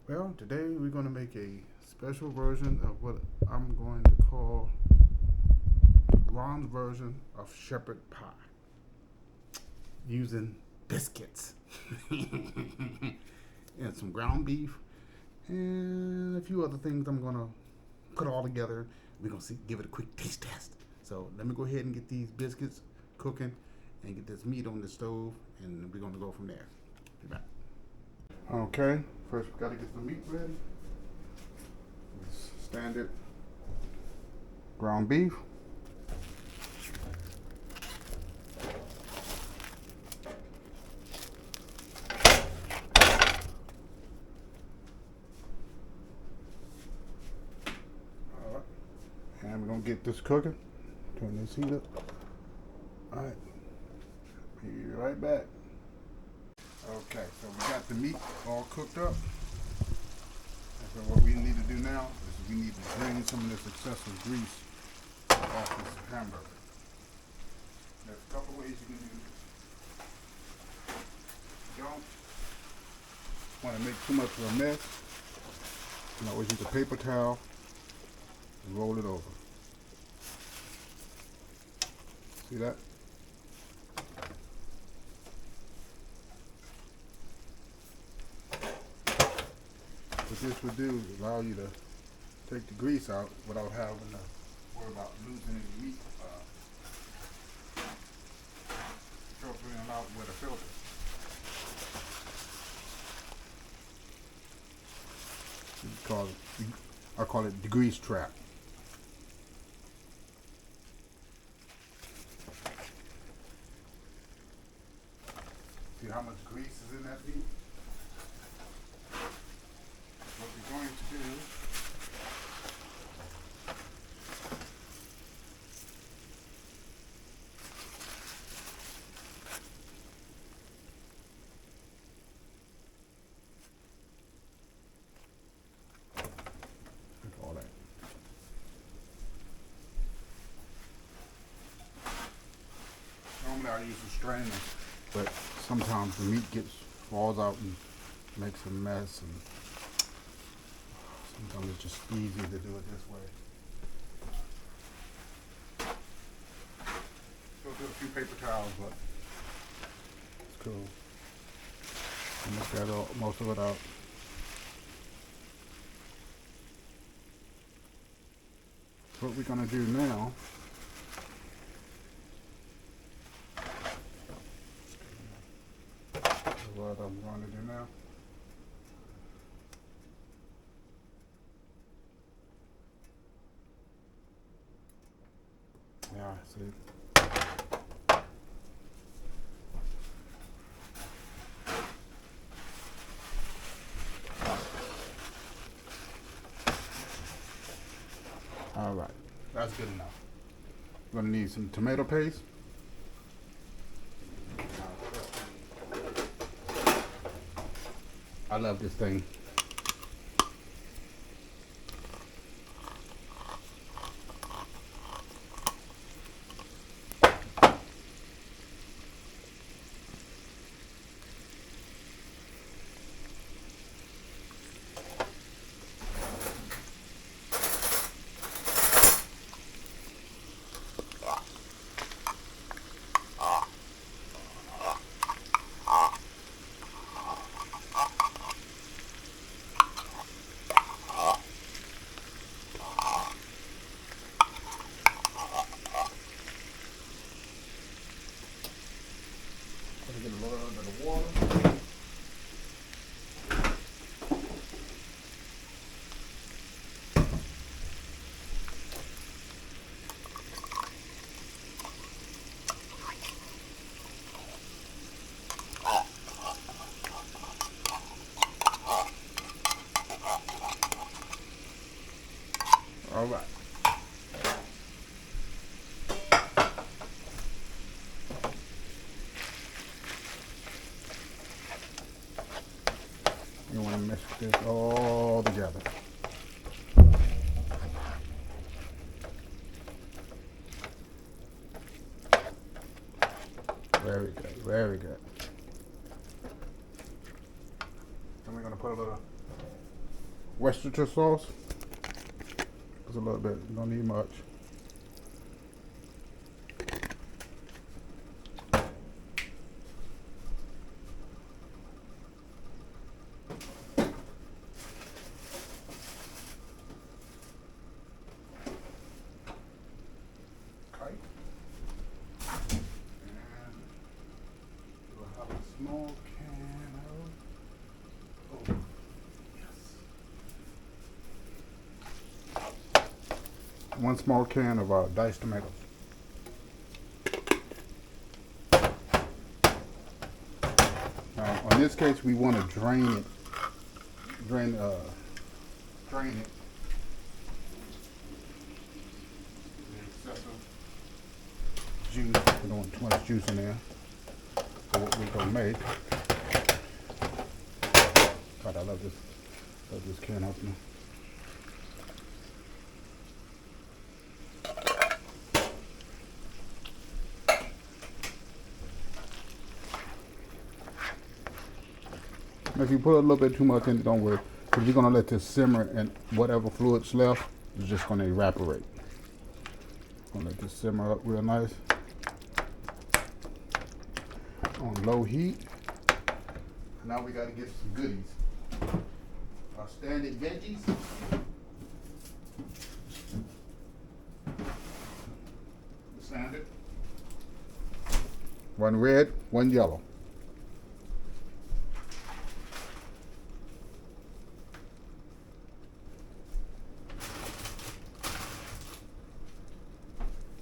Well, today we're going to make a special version of what I'm going to call Ron's version of shepherd pie using biscuits and some ground beef and a few other things I'm going to put all together. We're going to give it a quick taste test. So let me go ahead and get these biscuits cooking and get this meat on the stove, and we're going to go from there. Be back. Okay, first we got to get the meat ready. Standard ground beef. All right. And we're going to get this cooking. Turn this heat up. All right. Be right back. Okay, so we got the meat all cooked up. And so what we need to do now is we need to drain some of this excessive grease off this hamburger. There's a couple ways you can do this. If you don't want to make too much of a mess, you can always use a paper towel and roll it over. See that? What this would do is allow you to take the grease out without having to worry about losing any meat filtering it out with a filter. I call it the grease trap. See how much grease is in that meat? What we're going to do all that. Normally I use a strainer, but sometimes the meat falls out and makes a mess, and sometimes it's just easy to do it this way. Go through a few paper towels, but it's cool. And let's get most of it out. What we're gonna do now what I'm going to do now. Yeah, see. All right, that's good enough. We're gonna need some tomato paste. I love this thing. Get a little bit of water. All right. You want to mix this all together. Very good, very good. Then we're going to put a little Worcestershire sauce. Just a little bit, don't need much. Small can of, oh, yes. 1 small can of diced tomatoes. Now, in this case, we want to drain it. Drain it. The excessive juice. We don't want too much juice in there. What we're gonna make. God, I love this can opener. If you put a little bit too much in, don't worry, because you're gonna let this simmer, and whatever fluid's left is just gonna evaporate. Gonna let this simmer up real nice. On low heat. Now we got to get some goodies. Our standard veggies. The standard. 1 red, 1 yellow.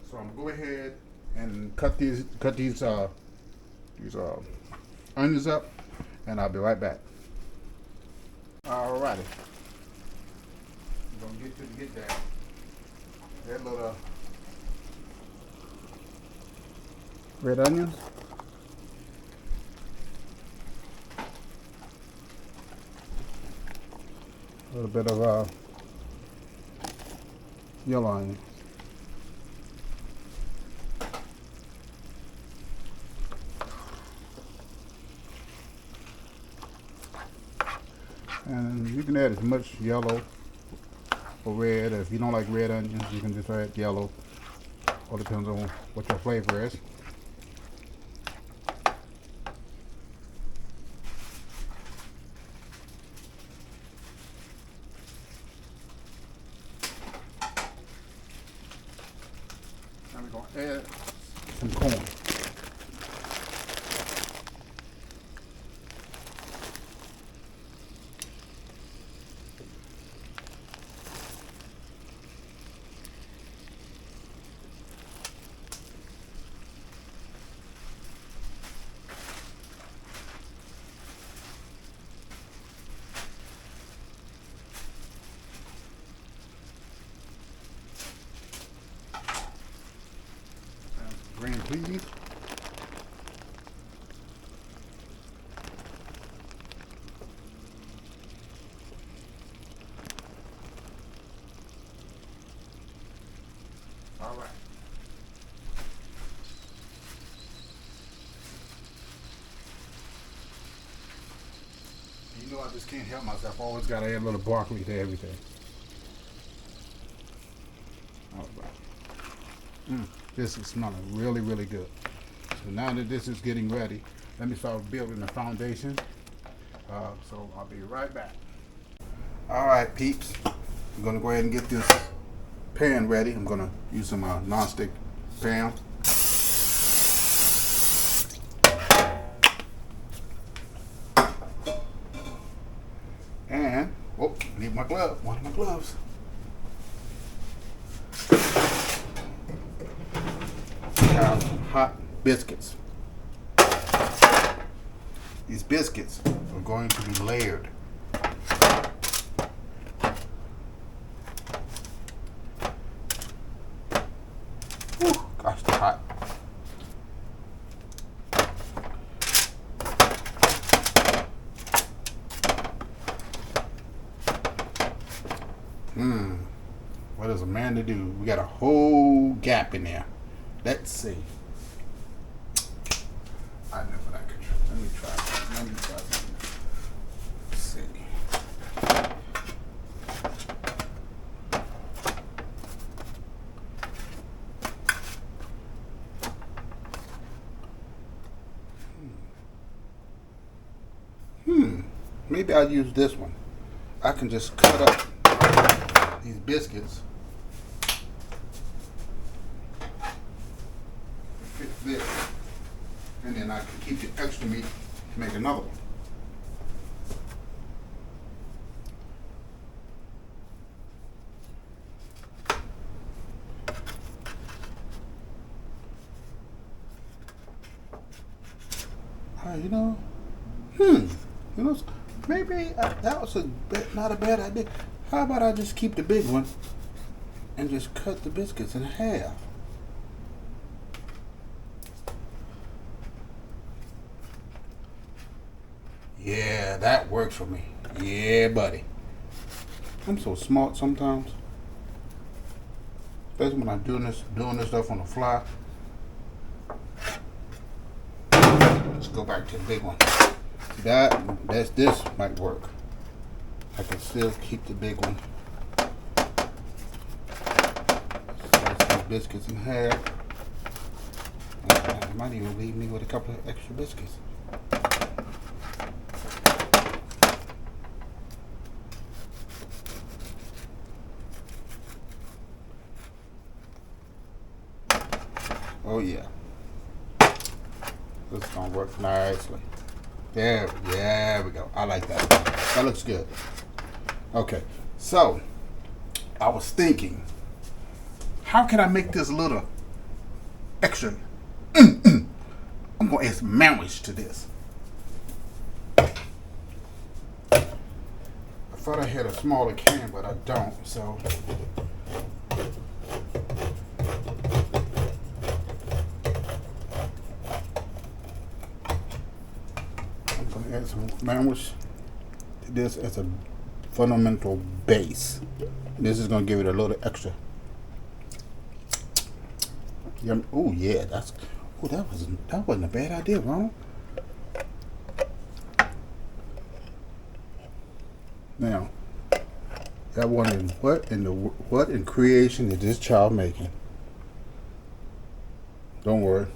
So I'm gonna go ahead and cut these onions up, and I'll be right back. Alrighty. I'm gonna get that little red onions. A little bit of yellow onion. And you can add as much yellow or red. If you don't like red onions, you can just add yellow. All depends on what your flavor is. Now we're going to add some corn. Green peas. All right. You know I just can't help myself. I always gotta add a little broccoli to everything. All right. This is smelling really, really good. So now that this is getting ready, let me start building the foundation. So I'll be right back. All right, peeps. I'm gonna go ahead and get this pan ready. I'm gonna use some non-stick pan. And, oh, I need my glove, one of my gloves. Hot biscuits. These biscuits are going to be layered. Whew, gosh, they're hot. What is a man to do? We got a whole gap in there. Let's see. I know what I could try. Let me try something. Let's see. maybe I'll use this one. I can just cut up these biscuits. Fix this. And then I can keep the extra meat to make another one. You know, you know, maybe that was not a bad idea. How about I just keep the big one and just cut the biscuits in half? Yeah, that works for me. Yeah, buddy. I'm so smart sometimes, especially when I'm doing this stuff on the fly. Let's go back to the big one. This might work. I can still keep the big one. Slice these biscuits in half. It might even leave me with a couple of extra biscuits. Oh yeah. This is gonna work nicely. There we go. I like that. That looks good. Okay, so I was thinking, how can I make this a little extra? I'm gonna add some mayonnaise to this. I thought I had a smaller can, but I don't. So add some mayonnaise to this as a fundamental base. This is gonna give it a little extra. Yum. Oh yeah, that wasn't a bad idea, Ronald. Now, that wondering what in creation is this child making? Don't worry,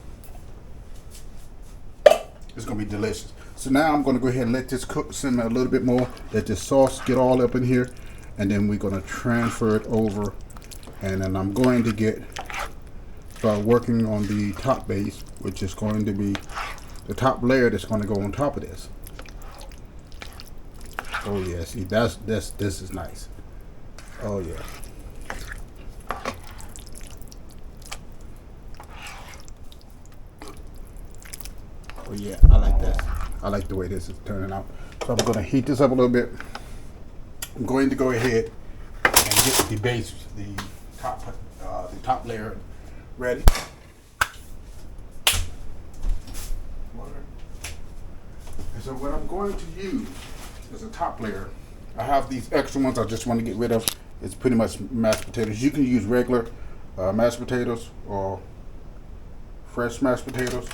it's gonna be delicious. So now I'm going to go ahead and let this cook, simmer a little bit more, let this sauce get all up in here, and then we're going to transfer it over, and then I'm going to start working on the top base, which is going to be the top layer that's going to go on top of this. Oh yeah, see this is nice. Oh yeah. Oh yeah, I like this. I like the way this is turning out. So I'm going to heat this up a little bit. I'm going to go ahead and get the base, the top layer ready. And so what I'm going to use as a top layer, I have these extra ones I just want to get rid of. It's pretty much mashed potatoes. You can use regular mashed potatoes or fresh mashed potatoes.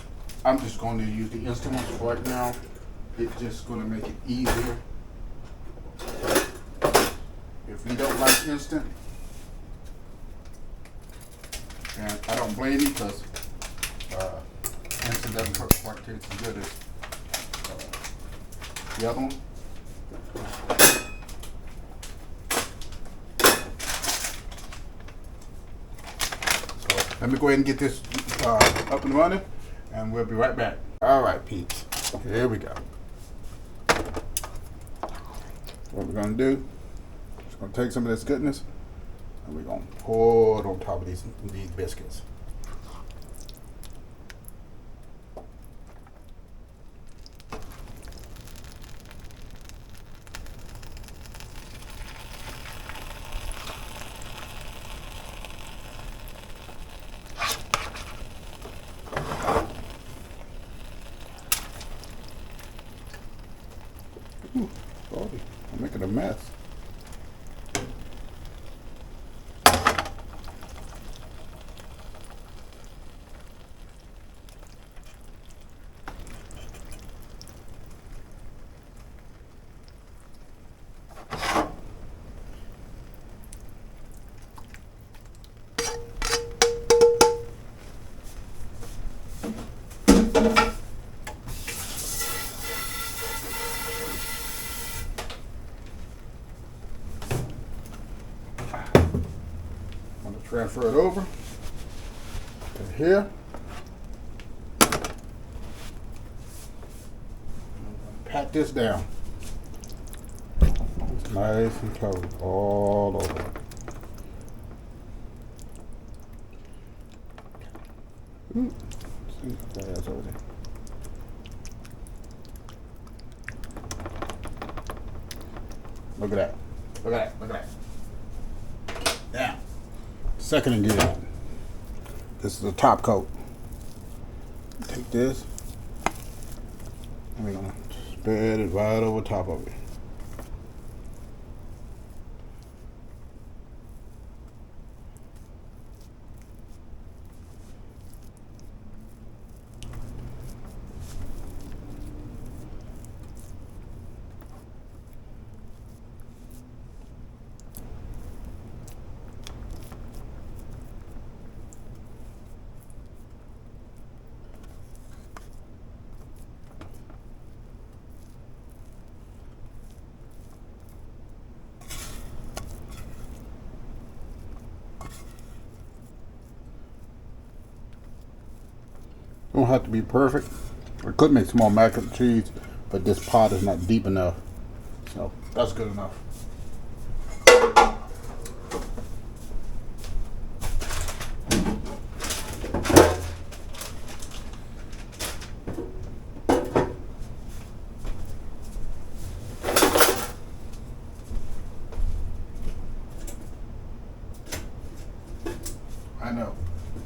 I'm just going to use the instant ones right now. It's just going to make it easier. If you don't like instant, and I don't blame you, because instant doesn't quite taste as good as the other one. So let me go ahead and get this up and running, and we'll be right back. All right, peeps. Here we go. What we're gonna do is gonna take some of this goodness and we're gonna pour it on top of these biscuits. Ooh, sorry, I'm making a mess. Transfer it over to here. Pat this down. It's nice and covered all over. See that's over there. Look at that. Look at that. Look at that. Now, second ingredient. This is the top coat. Take this, and we're gonna spread it right over top of it. Don't have to be perfect. I could make some more mac and cheese, but this pot is not deep enough. So that's good enough. I know.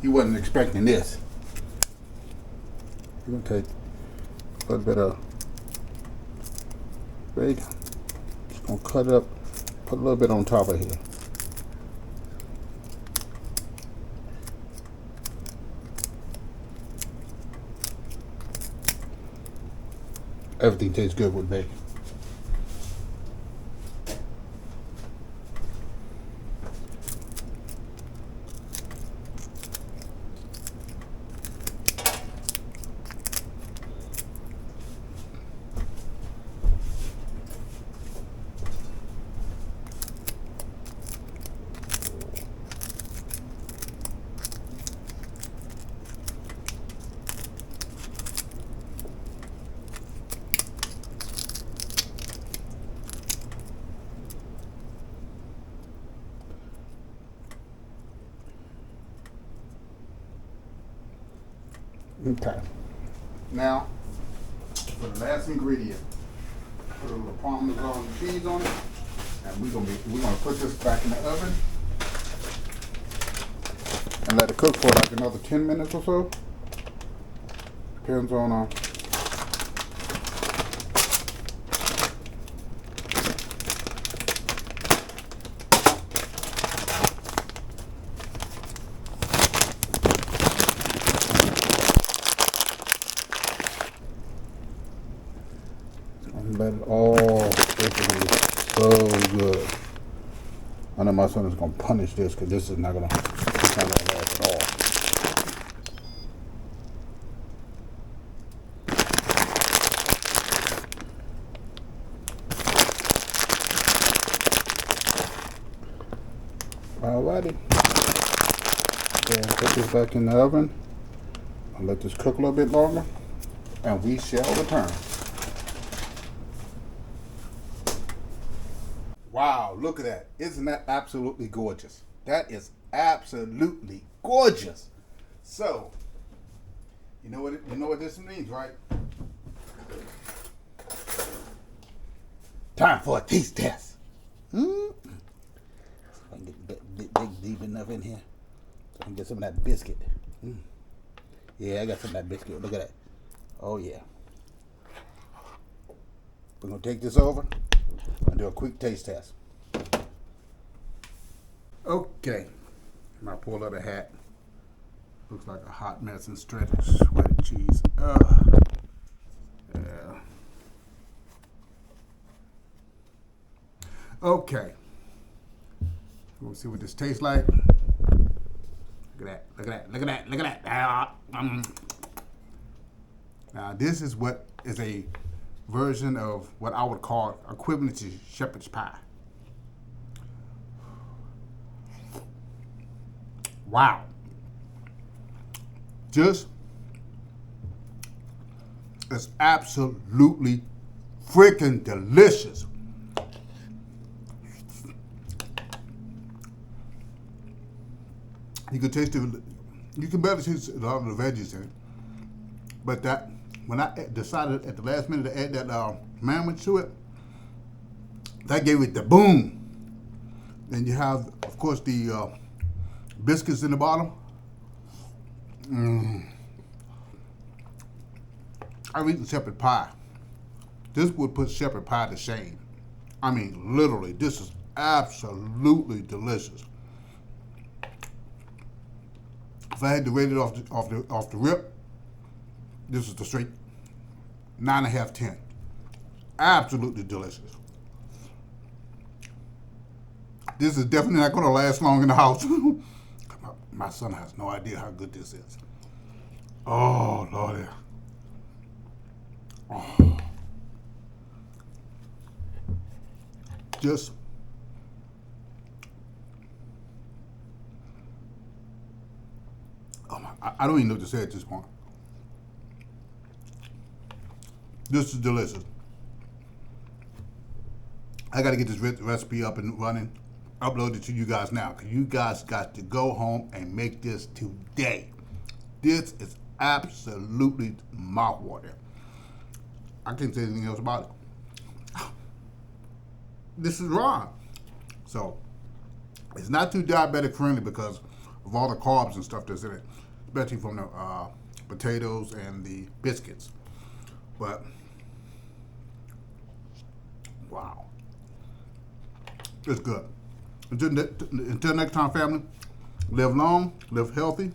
He wasn't expecting this. We're gonna take a little bit of bacon. Just gonna cut it up, put a little bit on top of here. Everything tastes good with bacon. Okay. Now, for the last ingredient, put a little Parmesan cheese on it, and we're gonna put this back in the oven and let it cook for like another 10 minutes or so. Depends on let it all is so good. I know my son is gonna punish this because this is not gonna last at all. Alrighty. Then put this back in the oven. I'll let this cook a little bit longer, and we shall return. Wow, look at that. Isn't that absolutely gorgeous? That is absolutely gorgeous. So, you know what this means, right? Time for a taste test. See if I can get dig deep enough in here so I can get some of that biscuit. Yeah, I got some of that biscuit. Look at that. Oh yeah. We're gonna take this over and do a quick taste test. Okay, I pull out a hat. Looks like a hot mess and stretched sweaty cheese. Yeah. Okay. We'll see what this tastes like. Look at that, look at that, look at that, look at that. Now this is what is a version of what I would call equivalent to shepherd's pie. Wow. Just, it's absolutely freaking delicious. You can taste it. You can barely taste a lot of the veggies in it. But that, when I decided at the last minute to add that sandwich to it, that gave it the boom. Then you have, of course, the biscuits in the bottom. I've eaten shepherd pie. This would put shepherd pie to shame. I mean, literally, this is absolutely delicious. If I had to rate it off the rip, this is the straight 9.5, 10. Absolutely delicious. This is definitely not going to last long in the house. My son has no idea how good this is. Oh, Lord. Oh. Just I don't even know what to say at this point. This is delicious. I got to get this recipe up and running, upload it to you guys now, because you guys got to go home and make this today. This is absolutely mouthwatering. I can't say anything else about it. This is raw. So, it's not too diabetic friendly because of all the carbs and stuff that's in it, especially from the potatoes and the biscuits. But, wow. It's good. Until next time, family, live long, live healthy,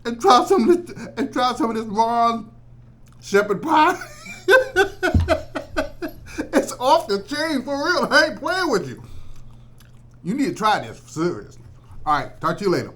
and try some of this raw shepherd pie. It's off the chain for real. I ain't playing with you. You need to try this seriously. All right, talk to you later.